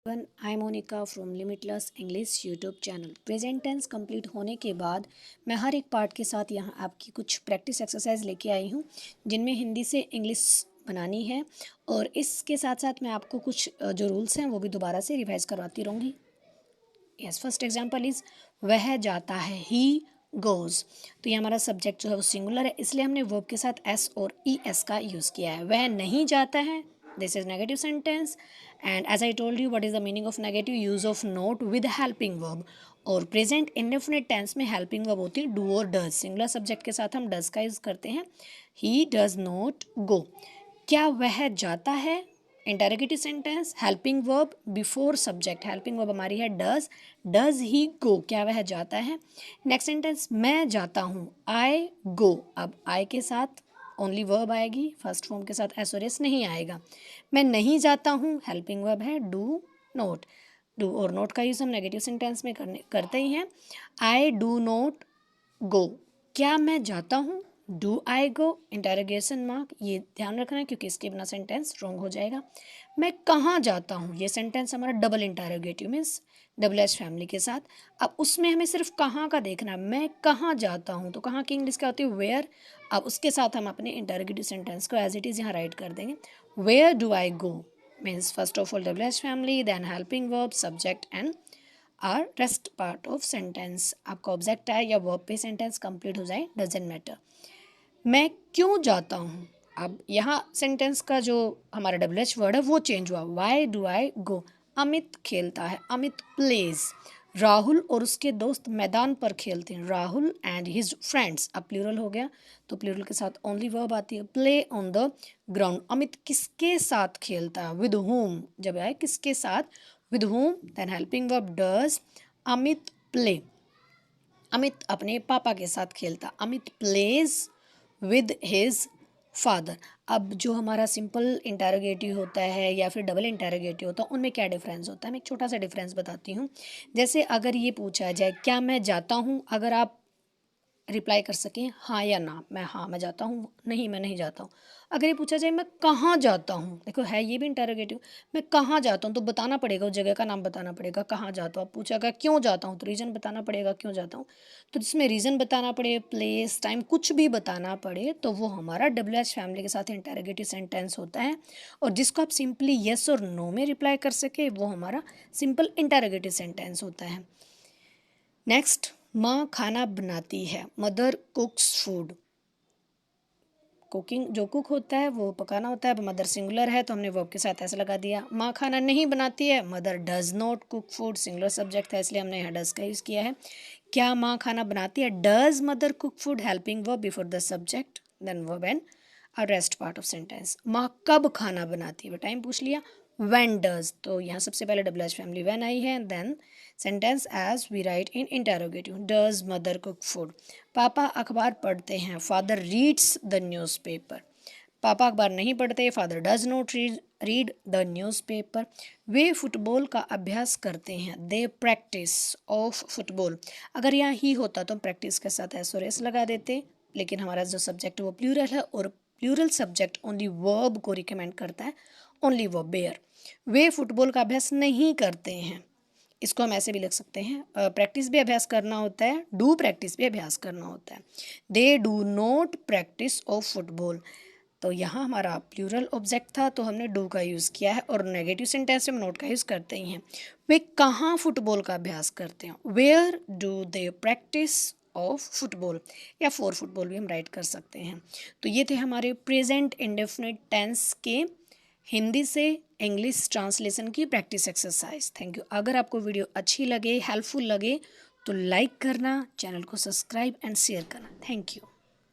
I Monika from Limitless English YouTube channel. Present tense complete होने के बाद मैं हर एक पार्ट के साथ यहाँ आपकी कुछ प्रैक्टिस एक्सरसाइज लेके आई हूँ जिनमें हिंदी से इंग्लिश बनानी है और इसके साथ साथ मैं आपको कुछ जो रूल्स हैं वो भी दोबारा से रिवाइज करवाती रहूँगी। यस, फर्स्ट एग्जाम्पल इज़ वह जाता है, ही गोज़। तो ये हमारा सब्जेक्ट जो है वो सिंगुलर है, इसलिए हमने वर्ब के साथ एस और ई एस का यूज़ किया है। वह नहीं जाता है, this is negative sentence. And as I told you what is the meaning of negative, use of not with helping verb. और प्रेजेंट इंडेफिनिट टेंस में हेल्पिंग वर्ब होती है डू और डज। सिंगुलर सब्जेक्ट के साथ हम डज का use करते हैं। He does not go. क्या वह जाता है, interrogative sentence, helping verb before subject. Helping verb हमारी है डज ही गो, क्या वह जाता है। नेक्स्ट सेंटेंस, मैं जाता हूँ, आई गो। अब आई के साथ ओनली वर्ब आएगी, फर्स्ट फॉर्म के साथ एस और एस नहीं आएगा। मैं नहीं जाता हूँ, हेल्पिंग वर्ब है डू नॉट। डू और नॉट का यूज़ हम नेगेटिव सेंटेंस में करते ही हैं। आई डू नॉट गो, क्या मैं जाता हूँ, do I go, interrogation mark, ये ध्यान रखना है क्योंकि इसके बिना सेंटेंस रॉन्ग हो जाएगा। मैं कहाँ जाता हूँ, ये सेंटेंस हमारा double interrogative means double H family के साथ। अब उसमें हमें सिर्फ कहाँ का देखना है, मैं कहाँ जाता हूँ, तो कहाँ की इंग्लिश क्या होती है, वेयर। अब उसके साथ हम अपने इंटरोगेटिव सेंटेंस को एज इट इज़ यहाँ राइट कर देंगे। Where do I go means first of all double H family, then helping verb, subject and are rest part of sentence. आपका ऑब्जेक्ट है या वर्ब पे सेंटेंस कंप्लीट हो जाए, डजेंट मैटर। मैं क्यों जाता हूँ, अब यहाँ सेंटेंस का जो हमारा डबल एच वर्ड है वो चेंज हुआ। वाई डू आई गो, अमित खेलता है, अमित प्लेज। राहुल और उसके दोस्त मैदान पर खेलते हैं, राहुल एंड हिज फ्रेंड्स। अब प्लूरल हो गया तो प्लूरल के साथ ओनली वर्ब आती है। Play on the ground, Amit किसके साथ खेलता है, विद होम। जब आए किसके साथ, with home, then helping verb does, Amit play, Amit अपने पापा के साथ खेलता, Amit plays with his father. अब जो हमारा सिंपल इंटरोगेटिव होता है या फिर डबल इंटरोगेटिव होता है उनमें क्या डिफरेंस होता है, मैं एक छोटा सा डिफरेंस बताती हूँ। जैसे अगर ये पूछा जाए क्या मैं जाता हूँ, अगर आप रिप्लाई कर सकें हाँ या ना, मैं जाता हूँ, नहीं मैं नहीं जाता हूँ। अगर ये पूछा जाए मैं कहाँ जाता हूँ, देखो है ये भी इंटरोगेटिव, मैं कहाँ जाता हूँ तो बताना पड़ेगा, उस जगह का नाम बताना पड़ेगा, कहाँ जाता हूँ। आप पूछा गया क्यों जाता हूँ तो रीज़न बताना पड़ेगा क्यों जाता हूँ। तो जिसमें रीज़न बताना पड़े, प्लेस, टाइम, कुछ भी बताना पड़े तो वो हमारा डबल एच फैमिली के साथ इंटरोगेटिव सेंटेंस होता है। और जिसको आप सिंपली येस और नो में रिप्लाई कर सके वो हमारा सिंपल इंटरोगेटिव सेंटेंस होता है। नेक्स्ट, माँ खाना बनाती है, मदर कुक्स फूड। कुकिंग जो कुक होता है वो पकाना होता है। अब मदर सिंगुलर है तो हमने वर्ब के साथ ऐसा लगा दिया। माँ खाना नहीं बनाती है, mother does not cook food, singular subject है इसलिए हमने यहाँ डज का यूज़ किया है। क्या माँ खाना बनाती है, does mother cook food, helping verb before the subject, then verb and rest part of sentence. माँ कब खाना बनाती है, टाइम पूछ लिया, व्हेन डज, तो यहाँ सबसे पहले double H family when I है। Then sentence as we write in interrogative, does mother cook food. पापा अखबार पढ़ते हैं, फादर रीड्स द न्यूज़पेपर। पापा अखबार नहीं पढ़ते, father does not read the newspaper. Way football का अभ्यास करते हैं, दे प्रैक्टिस ऑफ फुटबॉल। अगर यहाँ ही होता तो प्रैक्टिस के साथ एस और एस लगा देते, लेकिन हमारा जो सब्जेक्ट वो प्लूरल है और प्लूरल सब्जेक्ट ओनली वर्ब को रिकमेंड करता है, ओनली वर्ब, बेयर। वे फुटबॉल का अभ्यास नहीं करते हैं, इसको हम ऐसे भी लिख सकते हैं, प्रैक्टिस भी अभ्यास करना होता है, डू प्रैक्टिस भी अभ्यास करना होता है। They do not practice of football, तो यहाँ हमारा प्लूरल ऑब्जेक्ट था तो हमने डू का यूज़ किया है और नेगेटिव सेंटेंस में नोट का यूज़ करते ही हैं। वे कहाँ फुटबॉल का अभ्यास करते हैं, where do they practice of football, या फॉर फुटबॉल भी हम राइट कर सकते हैं। तो ये थे हमारे प्रेजेंट इंडेफिनिट टेंस के हिंदी से इंग्लिश ट्रांसलेशन की प्रैक्टिस एक्सरसाइज। Thank you. अगर आपको वीडियो अच्छी लगे, हेल्पफुल लगे तो लाइक करना, चैनल को सब्सक्राइब एंड शेयर करना। Thank you.